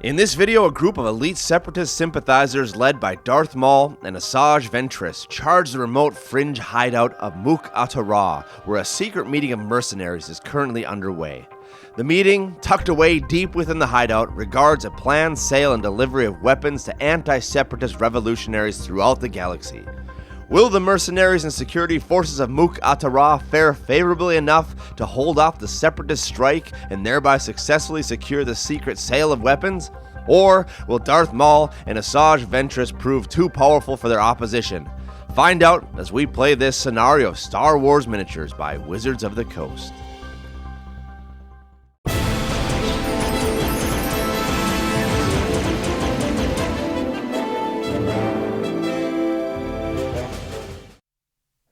In this video, a group of elite separatist sympathizers led by Darth Maul and Asajj Ventress charge the remote Fringe hideout of Muk-Atarah, where a secret meeting of mercenaries is currently underway. The meeting, tucked away deep within the hideout, regards a planned sale and delivery of weapons to anti-separatist revolutionaries throughout the galaxy. Will the mercenaries and security forces of Muk-Atarah fare favorably enough to hold off the separatist strike and thereby successfully secure the secret sale of weapons? Or will Darth Maul and Asajj Ventress prove too powerful for their opposition? Find out as we play this scenario of Star Wars miniatures by Wizards of the Coast.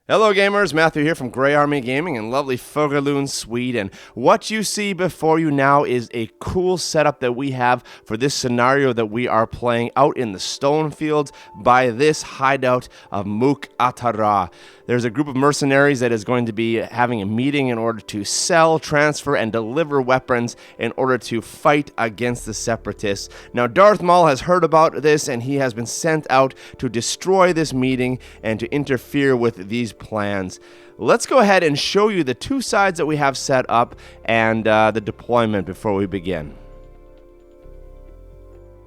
Hello gamers, Matthew here from Grey Army Gaming in lovely Favourably, Sweden. What you see before you now is a cool setup that we have for this scenario that we are playing out in the stone fields by this hideout of Muk-Atarah. There's a group of mercenaries that is going to be having a meeting in order to sell, transfer, and deliver weapons in order to fight against the separatists. Now, Darth Maul has heard about this, and he has been sent out to destroy this meeting and to interfere with these plans. Let's go ahead and show you the two sides that we have set up and the deployment before we begin.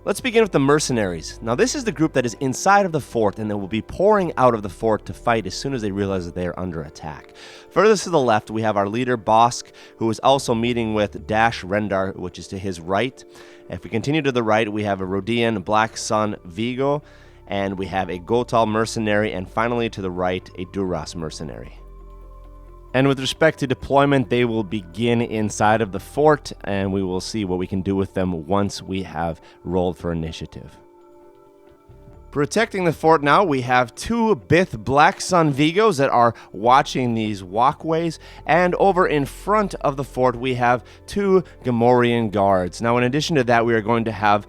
Let's begin with the mercenaries. Now this is the group that is inside of the fort and that will be pouring out of the fort to fight as soon as they realize that they are under attack. Furthest to the left we have our leader Bosk, who is also meeting with Dash Rendar, which is to his right. If we continue to the right we have a Rodian Black Sun Vigo, and we have a Gotal mercenary, and finally to the right a Duras mercenary. And with respect to deployment, they will begin inside of the fort, and we will see what we can do with them once we have rolled for initiative. Protecting the fort now, we have two Bith Black Sun Vigos that are watching these walkways, and over in front of the fort we have two Gamorrean guards. Now in addition to that, we are going to have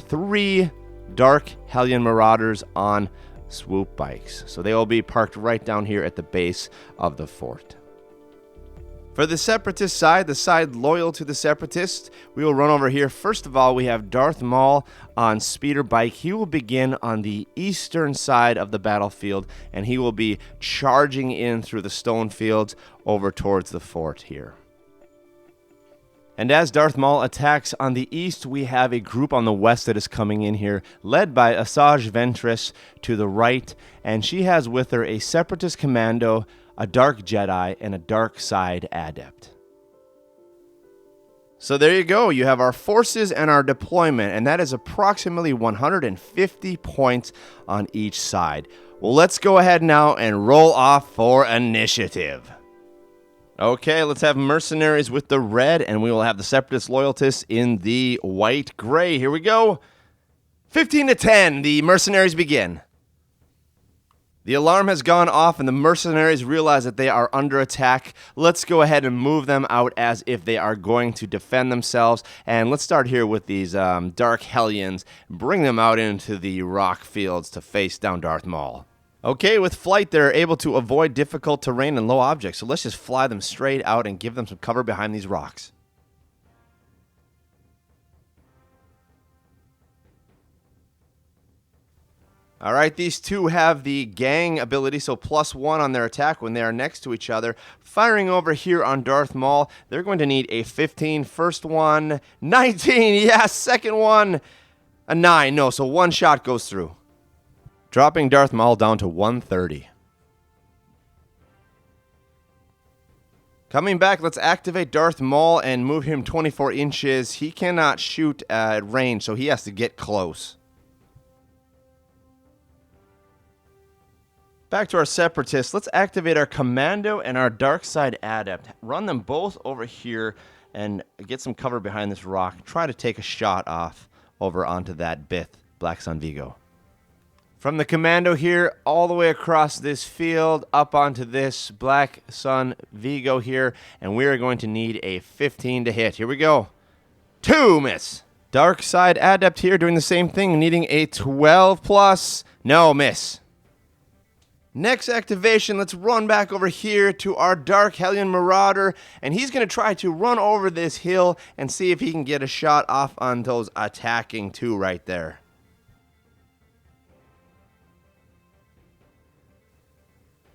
three Dark Hellion Marauders on swoop bikes. So they will be parked right down here at the base of the fort. For the separatist side, the side loyal to the separatists, we will run over here. First of all, we have Darth Maul on speeder bike. He will begin on the eastern side of the battlefield, and he will be charging in through the stone fields over towards the fort here. And as Darth Maul attacks on the east, we have a group on the west that is coming in here, led by Asajj Ventress to the right, and she has with her a separatist commando, a dark Jedi, and a dark side adept. So there you go, you have our forces and our deployment, and that is approximately 150 points on each side. Well, let's go ahead now and roll off for initiative. Okay, let's have mercenaries with the red, and we will have the separatist loyalists in the white gray. Here we go. 15 to 10, the mercenaries begin. The alarm has gone off, and the mercenaries realize that they are under attack. Let's go ahead and move them out as if they are going to defend themselves. And let's start here with these Dark Hellions. Bring them out into the rock fields to face down Darth Maul. Okay, with flight, they're able to avoid difficult terrain and low objects, so let's just fly them straight out and give them some cover behind these rocks. Alright, these two have the gang ability, so +1 on their attack when they are next to each other. Firing over here on Darth Maul, they're going to need a 15. First one, 19, yes, second one, a 9. No, so one shot goes through. Dropping Darth Maul down to 130. Coming back, let's activate Darth Maul and move him 24 inches. He cannot shoot at range, so he has to get close. Back to our separatists. Let's activate our commando and our dark side adept. Run them both over here and get some cover behind this rock. Try to take a shot off over onto that Bith Black Sun Vigo. From the commando here, all the way across this field, up onto this Black Sun Vigo here, and we are going to need a 15 to hit. Here we go. 2, miss. Dark side adept here doing the same thing, needing a 12 plus. No, miss. Next activation, let's run back over here to our Dark Hellion Marauder, and he's going to try to run over this hill and see if he can get a shot off on those attacking two right there.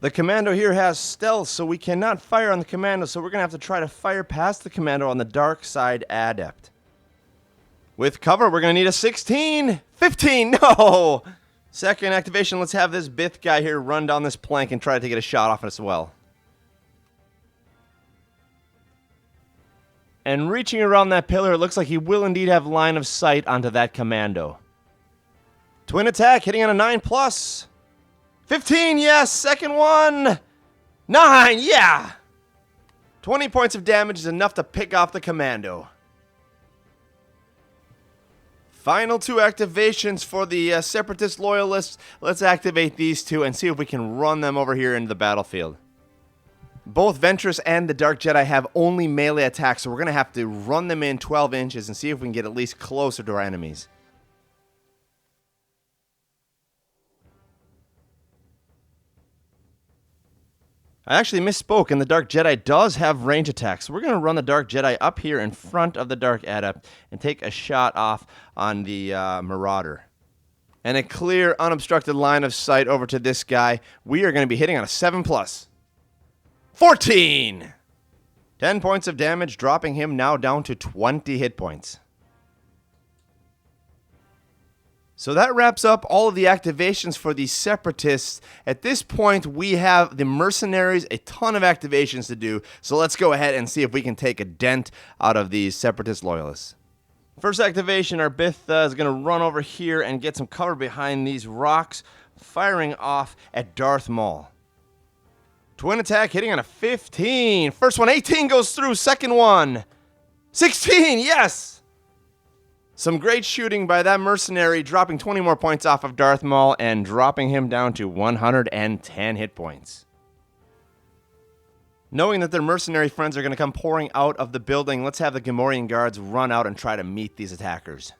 The commando here has stealth, so we cannot fire on the commando, so we're going to have to try to fire past the commando on the dark side adept. With cover, we're going to need a 16, 15, no! Second activation, let's have this Bith guy here run down this plank and try to get a shot off as well. And reaching around that pillar, it looks like he will indeed have line of sight onto that commando. Twin attack, hitting on a 9+. 15, yes, second one. 9, yeah. 20 points of damage is enough to pick off the commando. Final two activations for the Separatist Loyalists. Let's activate these two and see if we can run them over here into the battlefield. Both Ventress and the Dark Jedi have only melee attacks, so we're going to have to run them in 12 inches and see if we can get at least closer to our enemies. I actually misspoke, and the Dark Jedi does have range attacks. So we're going to run the Dark Jedi up here in front of the Dark Adept and take a shot off on the Marauder. And a clear, unobstructed line of sight over to this guy. We are going to be hitting on a 7+. 14! 10 points of damage, dropping him now down to 20 hit points. So that wraps up all of the activations for the Separatists. At this point, we have the Mercenaries, a ton of activations to do. So let's go ahead and see if we can take a dent out of these Separatist Loyalists. First activation, our Bith is going to run over here and get some cover behind these rocks, firing off at Darth Maul. Twin attack, hitting on a 15. First one, 18 goes through. Second one, 16, yes! Some great shooting by that mercenary, dropping 20 more points off of Darth Maul and dropping him down to 110 hit points. Knowing that their mercenary friends are going to come pouring out of the building, let's have the Gamorrean guards run out and try to meet these attackers.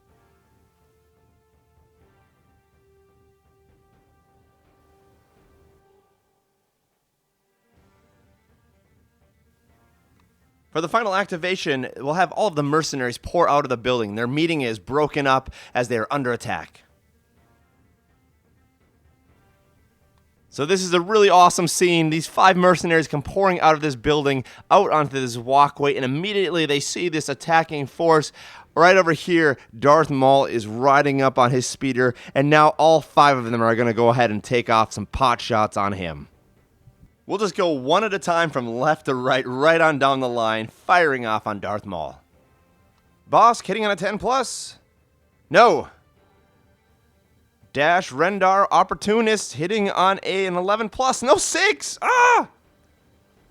For the final activation, we'll have all of the mercenaries pour out of the building. Their meeting is broken up as they are under attack. So this is a really awesome scene. These 5 mercenaries come pouring out of this building, out onto this walkway, and immediately they see this attacking force. Right over here, Darth Maul is riding up on his speeder, and now all 5 of them are going to go ahead and take off some pot shots on him. We'll just go one at a time from left to right, right on down the line, firing off on Darth Maul. Boss, hitting on a 10+. No. Dash Rendar Opportunist, hitting on an 11+. No, 6. Ah!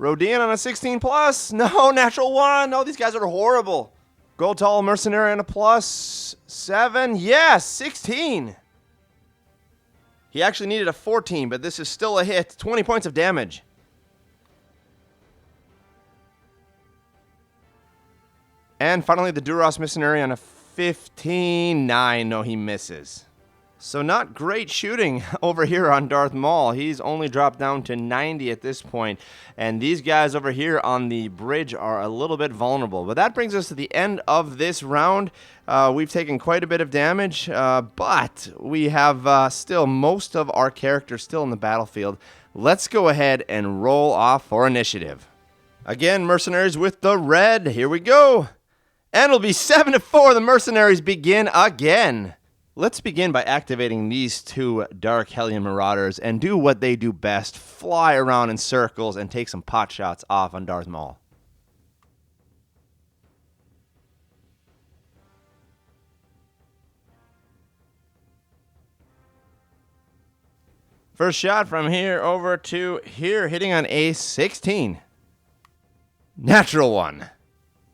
Rodian on a 16+. No, natural 1. No, these guys are horrible. Goltall Mercenary on a +7. Yes, 16. He actually needed a 14, but this is still a hit. 20 points of damage. And finally, the Duras Mercenary on a 15-9. No, he misses. So not great shooting over here on Darth Maul. He's only dropped down to 90 at this point. And these guys over here on the bridge are a little bit vulnerable. But that brings us to the end of this round. We've taken quite a bit of damage, but we have still most of our characters still in the battlefield. Let's go ahead and roll off for initiative. Again, Mercenaries with the red. Here we go. And it'll be 7-4. The Mercenaries begin again. Let's begin by activating these 2 Dark Hellion Marauders and do what they do best. Fly around in circles and take some pot shots off on Darth Maul. First shot from here over to here, hitting on a 16. Natural 1.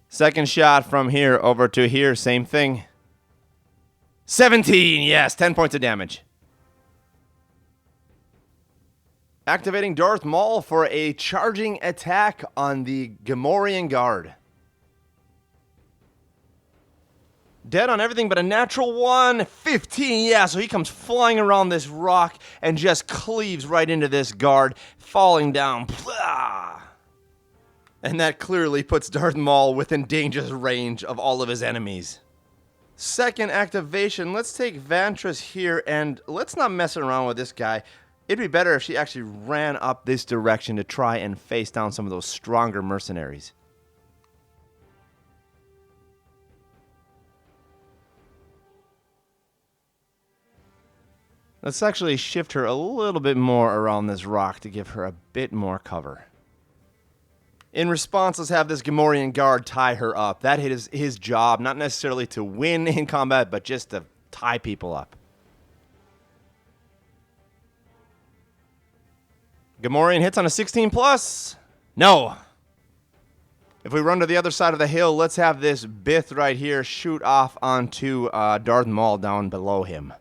Second shot from here over to here, same thing. 17, yes, 10 points of damage. Activating Darth Maul for a charging attack on the Gamorrean guard. Dead on everything but a natural 1. 15, yeah, so he comes flying around this rock and just cleaves right into this guard, falling down. Blah! And that clearly puts Darth Maul within dangerous range of all of his enemies. Second activation, let's take Ventress here, and let's not mess around with this guy. It'd be better if she actually ran up this direction to try and face down some of those stronger mercenaries. Let's actually shift her a little bit more around this rock to give her a bit more cover. In response, let's have this Gamorrean guard tie her up. That is his job, not necessarily to win in combat, but just to tie people up. Gamorrean hits on a 16 plus. No. If we run to the other side of the hill, let's have this Bith right here shoot off onto Darth Maul down below him.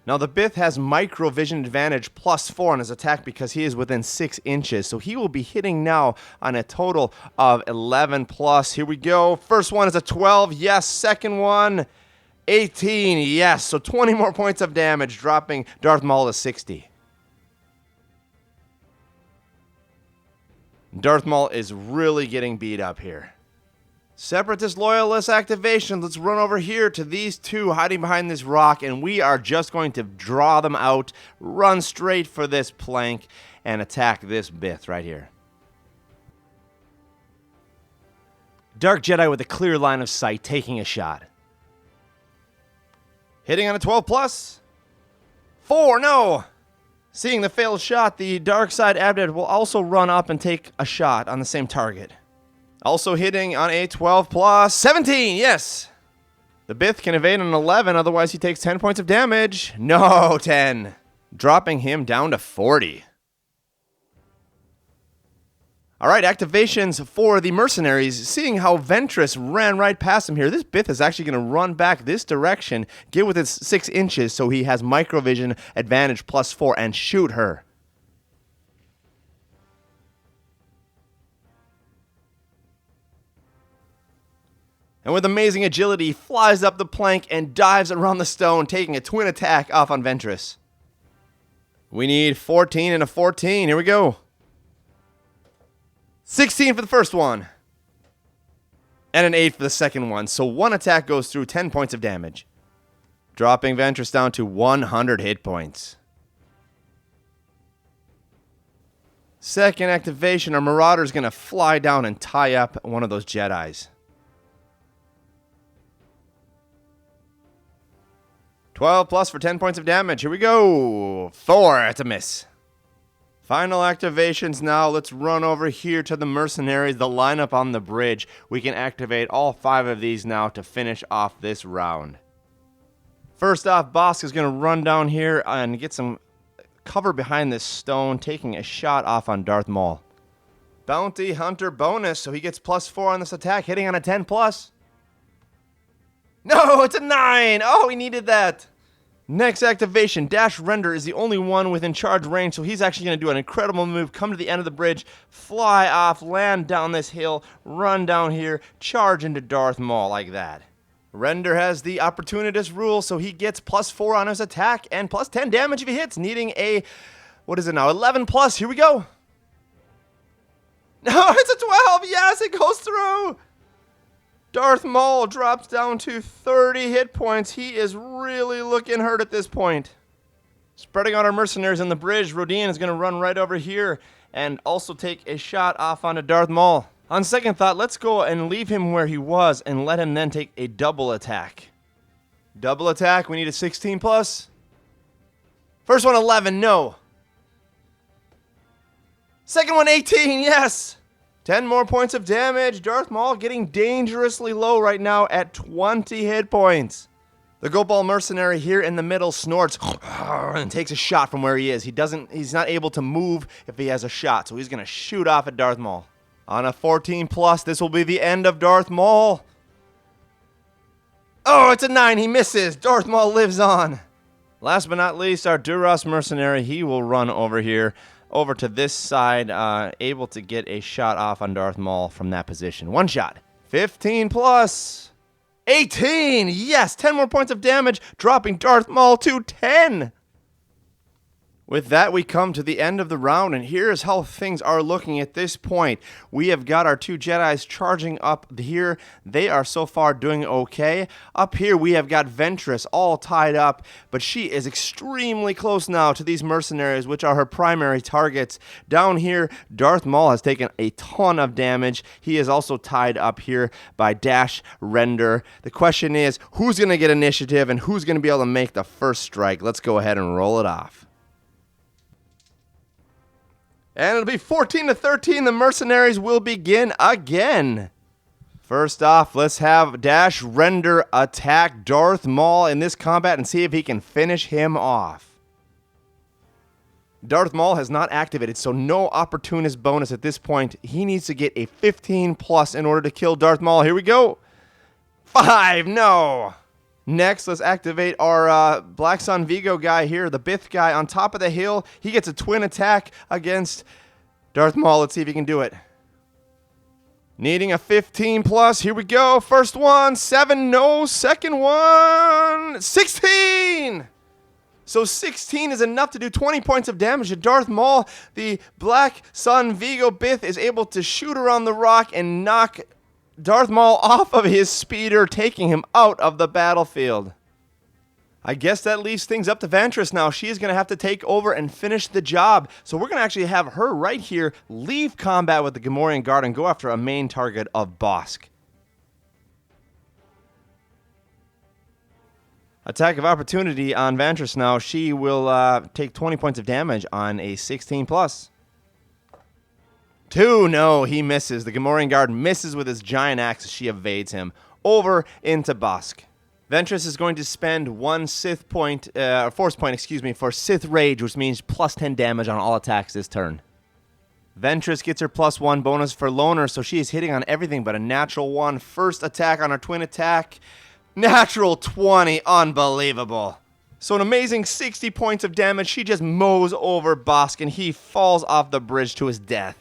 Now, the Bith has micro-vision advantage +4 on his attack because he is within 6 inches. So he will be hitting now on a total of 11 plus. Here we go. First one is a 12. Yes. Second one, 18. Yes. So 20 more points of damage, dropping Darth Maul to 60. Darth Maul is really getting beat up here. Separatist Loyalist activation. Let's run over here to these two hiding behind this rock, and we are just going to draw them out, run straight for this plank, and attack this Bith right here. Dark Jedi with a clear line of sight, taking a shot. Hitting on a 12 plus. 4, no! Seeing the failed shot, the dark side adept will also run up and take a shot on the same target. Also hitting on a 12 plus. 17, yes! The Bith can evade on an 11, otherwise he takes 10 points of damage. No, 10. Dropping him down to 40. Alright, activations for the Mercenaries. Seeing how Ventress ran right past him here, this Bith is actually going to run back this direction, get within 6 inches, so he has microvision advantage +4, and shoot her. And with amazing agility, he flies up the plank and dives around the stone, taking a twin attack off on Ventress. We need 14 and a 14. Here we go. 16 for the first one. And an 8 for the second one. So one attack goes through, 10 points of damage. Dropping Ventress down to 100 hit points. Second activation, our Marauder's going to fly down and tie up one of those Jedis. 12 plus for 10 points of damage. Here we go. 4. It's a miss. Final activations now. Let's run over here to the Mercenaries, the lineup on the bridge. We can activate all 5 of these now to finish off this round. First off, Bosk is going to run down here and get some cover behind this stone, taking a shot off on Darth Maul. Bounty Hunter bonus, so he gets +4 on this attack, hitting on a 10 plus. No, it's a 9. Oh, he needed that. Next activation, Dash Render is the only one within charge range, so he's actually going to do an incredible move, come to the end of the bridge, fly off, land down this hill, run down here, charge into Darth Maul like that. Render has the opportunist rule, so he gets +4 on his attack and +10 damage if he hits, needing a, what is it now, 11 plus. Here we go. No, it's a 12. Yes, it goes through. Darth Maul drops down to 30 hit points. He is really looking hurt at this point. Spreading out our Mercenaries on the bridge, Rodin is going to run right over here and also take a shot off onto Darth Maul. On second thought, let's go and leave him where he was and let him then take a double attack. Double attack, we need a 16 plus. First one, 11, no. Second one, 18, yes. 10 more points of damage. Darth Maul getting dangerously low right now at 20 hit points. The Goat Ball Mercenary here in the middle snorts and takes a shot from where he is. He's not able to move if he has a shot, so he's going to shoot off at Darth Maul. On a 14 plus, this will be the end of Darth Maul. Oh, it's a 9. He misses. Darth Maul lives on. Last but not least, our Duras Mercenary. He will run over here, over to this side, able to get a shot off on Darth Maul from that position. One shot. 15 plus. 18! Yes, 10 more points of damage, dropping Darth Maul to 10. With that, we come to the end of the round, and here's how things are looking at this point. We have got our two Jedis charging up here. They are so far doing okay. Up here, we have got Ventress all tied up, but she is extremely close now to these mercenaries, which are her primary targets. Down here, Darth Maul has taken a ton of damage. He is also tied up here by Dash Render. The question is, who's going to get initiative, and who's going to be able to make the first strike? Let's go ahead and roll it off. And it'll be 14-13. The Mercenaries will begin again. First off, let's have Dash Render attack Darth Maul in this combat and see if he can finish him off. Darth Maul has not activated, so no opportunist bonus at this point. He needs to get a 15+ in order to kill Darth Maul. Here we go. 5, no. Next, let's activate our Black Sun Vigo guy here, the Bith guy on top of the hill. He gets a twin attack against Darth Maul. Let's see if he can do it. Needing a 15+. Here we go. First one, 7, no. Second one, 16. So 16 is enough to do 20 points of damage to Darth Maul. The Black Sun Vigo Bith is able to shoot around the rock and knock Darth Maul off of his speeder, taking him out of the battlefield. I guess that leaves things up to Ventress now. She is going to have to take over and finish the job. So we're going to actually have her right here leave combat with the Gamorrean Guard and go after a main target of Bossk. Attack of opportunity on Ventress now. She will take 20 points of damage on a 16+. 2, no, he misses. The Gamorrean Guard misses with his giant axe as she evades him. Over into Bossk. Ventress is going to spend one force point, for Sith Rage, which means plus 10 damage on all attacks this turn. Ventress gets her +1 bonus for Loner, so she is hitting on everything but a natural 1. First attack on her twin attack. Natural 20, unbelievable. So an amazing 60 points of damage. She just mows over Bossk, and he falls off the bridge to his death.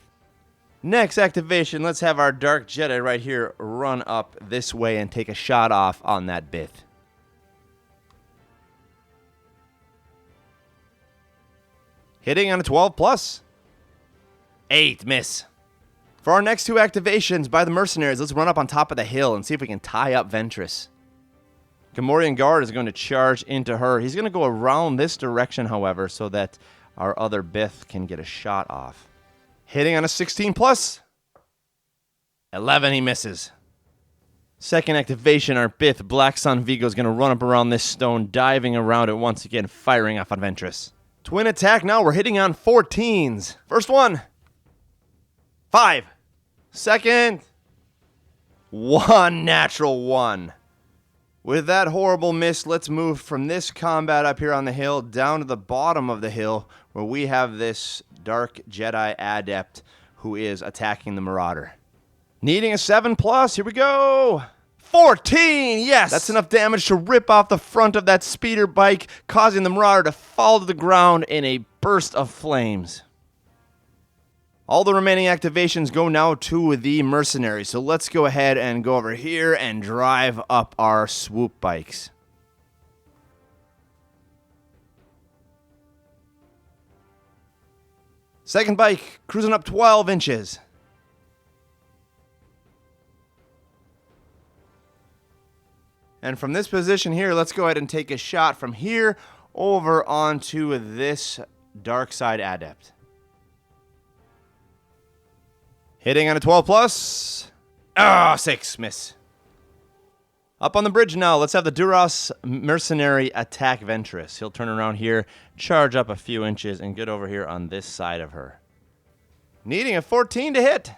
Next activation, let's have our Dark Jedi right here run up this way and take a shot off on that Bith. Hitting on a 12+. 8, miss. For our next two activations by the Mercenaries, let's run up on top of the hill and see if we can tie up Ventress. Gamorrean Guard is going to charge into her. He's going to go around this direction, however, so that our other Bith can get a shot off. Hitting on a 16+. 11, he misses. Second activation, our Bith, Black Sun Vigo, is going to run up around this stone, diving around it once again, firing off on Ventress. Twin attack now, we're hitting on 14s. First one. 5. Second. 1, natural 1. With that horrible miss, let's move from this combat up here on the hill down to the bottom of the hill where we have this Dark Jedi Adept who is attacking the Marauder. Needing a 7+, here we go! 14, yes! That's enough damage to rip off the front of that speeder bike, causing the Marauder to fall to the ground in a burst of flames. All the remaining activations go now to the Mercenaries, so let's go ahead and go over here and drive up our swoop bikes. Second bike, cruising up 12 inches. And from this position here, let's go ahead and take a shot from here over onto this Dark Side Adept. Hitting on a 12+. 6, miss. Up on the bridge now, let's have the Duras Mercenary attack Ventress. He'll turn around here, charge up a few inches, and get over here on this side of her. Needing a 14 to hit.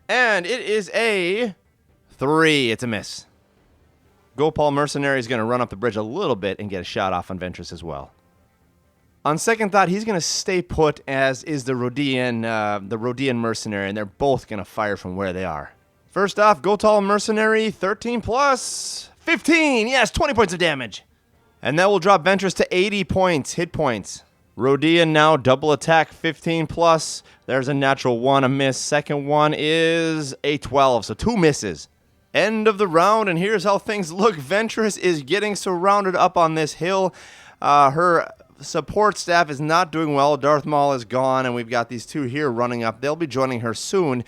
And it is a 3. It's a miss. Gopal Mercenary is going to run up the bridge a little bit and get a shot off on Ventress as well. On second thought, he's going to stay put, as is the Rodian Mercenary, and they're both going to fire from where they are. First off, Gopal Mercenary, 13+. 15, yes, 20 points of damage. And that will drop Ventress to 80 points, hit points. Rodian now, double attack, 15+. There's a natural 1, a miss. Second one is a 12, so 2 misses. End of the round, and here's how things look. Ventress is getting surrounded up on this hill. Her support staff is not doing well. Darth Maul is gone, and we've got these two here running up. They'll be joining her soon.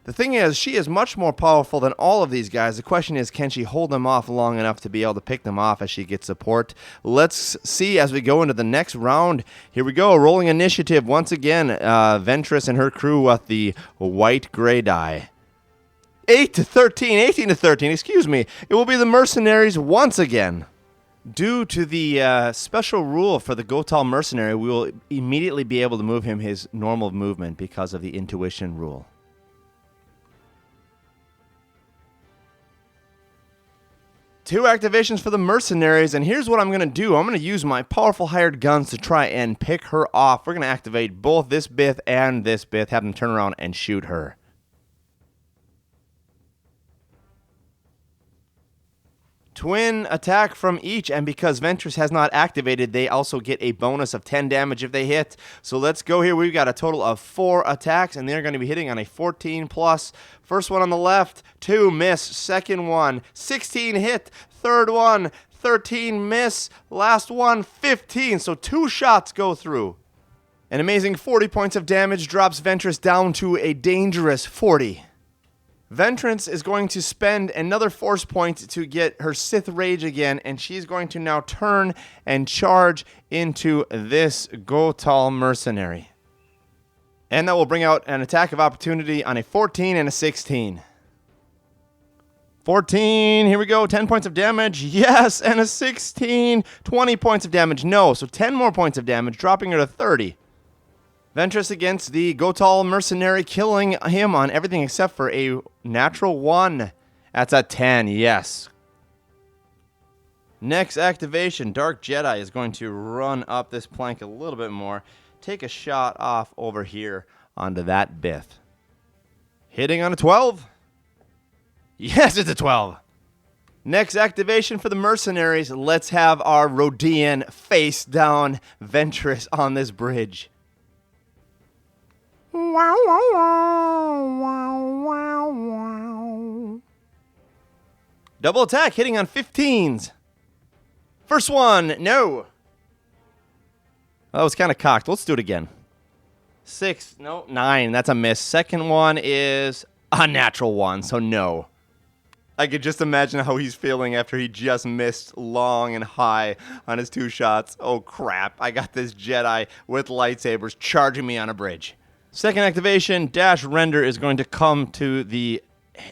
The thing is, she is much more powerful than all of these guys. The question is, can she hold them off long enough to be able to pick them off as she gets support? Let's see as we go into the next round. Here we go, rolling initiative once again. Ventress and her crew with the white-gray die. 18 to 13, excuse me. It will be the Mercenaries once again. Due to the special rule for the Gotal Mercenary, we will immediately be able to move him his normal movement because of the intuition rule. Two activations for the Mercenaries, and here's what I'm going to do. I'm going to use my powerful hired guns to try and pick her off. We're going to activate both this Bith and this Bith, have them turn around and shoot her. Twin attack from each, and because Ventress has not activated, they also get a bonus of 10 damage if they hit. So let's go here. We've got a total of 4 attacks, and they're going to be hitting on a 14 plus. First one on the left, 2 miss. Second one, 16 hit. Third one, 13 miss. Last one, 15. So 2 shots go through. An amazing 40 points of damage drops Ventress down to a dangerous 40. Ventress is going to spend another force point to get her Sith Rage again, and she's going to now turn and charge into this Gotal Mercenary. And that will bring out an attack of opportunity on a 14 and a 16. 14, here we go, 10 points of damage, yes, and a 16, 20 points of damage, no, so 10 more points of damage, dropping her to 30. Ventress against the Gotal Mercenary, killing him on everything except for a natural 1. That's a 10, yes. Next activation, Dark Jedi is going to run up this plank a little bit more, take a shot off over here onto that Bith. Hitting on a 12. Yes, it's a 12. Next activation for the Mercenaries, let's have our Rodian face down Ventress on this bridge. Wow, wow, wow, wow, wow, wow. Double attack, hitting on 15s. First one, no. That was kind of cocked. Let's do it again. 6, no, 9. That's a miss. Second one is a natural 1, so no. I could just imagine how he's feeling after he just missed long and high on his 2 shots. Oh, crap. I got this Jedi with lightsabers charging me on a bridge. Second activation, Dash Render is going to come to the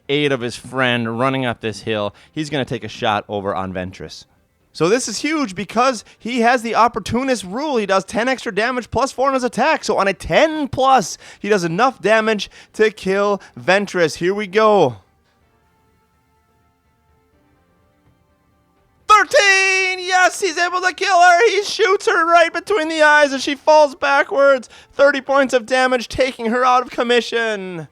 aid of his friend running up this hill. He's going to take a shot over on Ventress. So this is huge because he has the Opportunist rule. He does 10 extra damage plus 4 on his attack. So on a 10 plus, he does enough damage to kill Ventress. Here we go. 13! Yes, he's able to kill her. He shoots her right between the eyes as she falls backwards. 30 points of damage, taking her out of commission.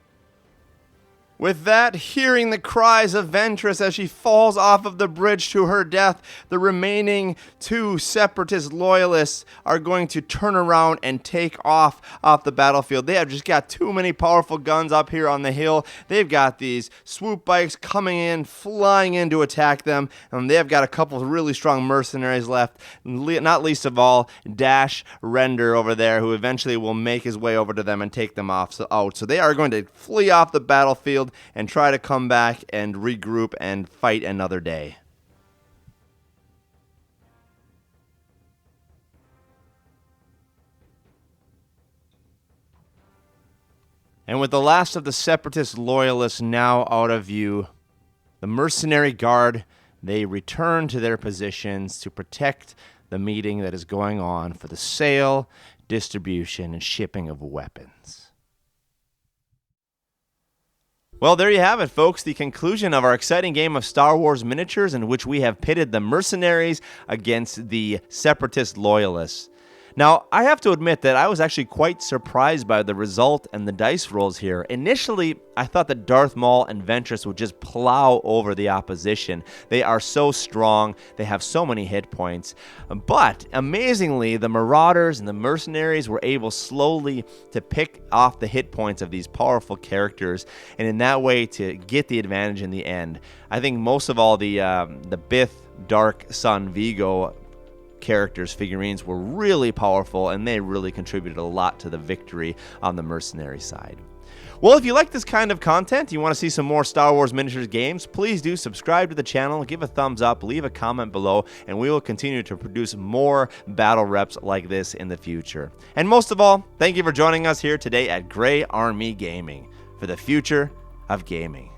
With that, hearing the cries of Ventress as she falls off of the bridge to her death, the remaining 2 separatist loyalists are going to turn around and take off the battlefield. They have just got too many powerful guns up here on the hill. They've got these swoop bikes coming in, flying in to attack them, and they have got a couple of really strong mercenaries left, not least of all Dash Render over there, who eventually will make his way over to them and take them out. So they are going to flee off the battlefield and try to come back and regroup and fight another day. And with the last of the Separatist loyalists now out of view, the Mercenary Guard, they return to their positions to protect the meeting that is going on for the sale, distribution, and shipping of weapons. Well, there you have it, folks. The conclusion of our exciting game of Star Wars miniatures in which we have pitted the Mercenaries against the Separatist Loyalists. Now, I have to admit that I was actually quite surprised by the result and the dice rolls here. Initially, I thought that Darth, Maul, and Ventress would just plow over the opposition. They are so strong, they have so many hit points. But, amazingly, the Marauders and the Mercenaries were able slowly to pick off the hit points of these powerful characters, and in that way to get the advantage in the end. I think most of all the Bith, Dark, Sun, Vigo characters, figurines were really powerful, and they really contributed a lot to the victory on the mercenary side. Well, if you like this kind of content, you want to see some more Star Wars miniatures games, please do subscribe to the channel, give a thumbs up, leave a comment below, and we will continue to produce more battle reps like this in the future. And most of all, thank you for joining us here today at Grey Army Gaming for the future of gaming.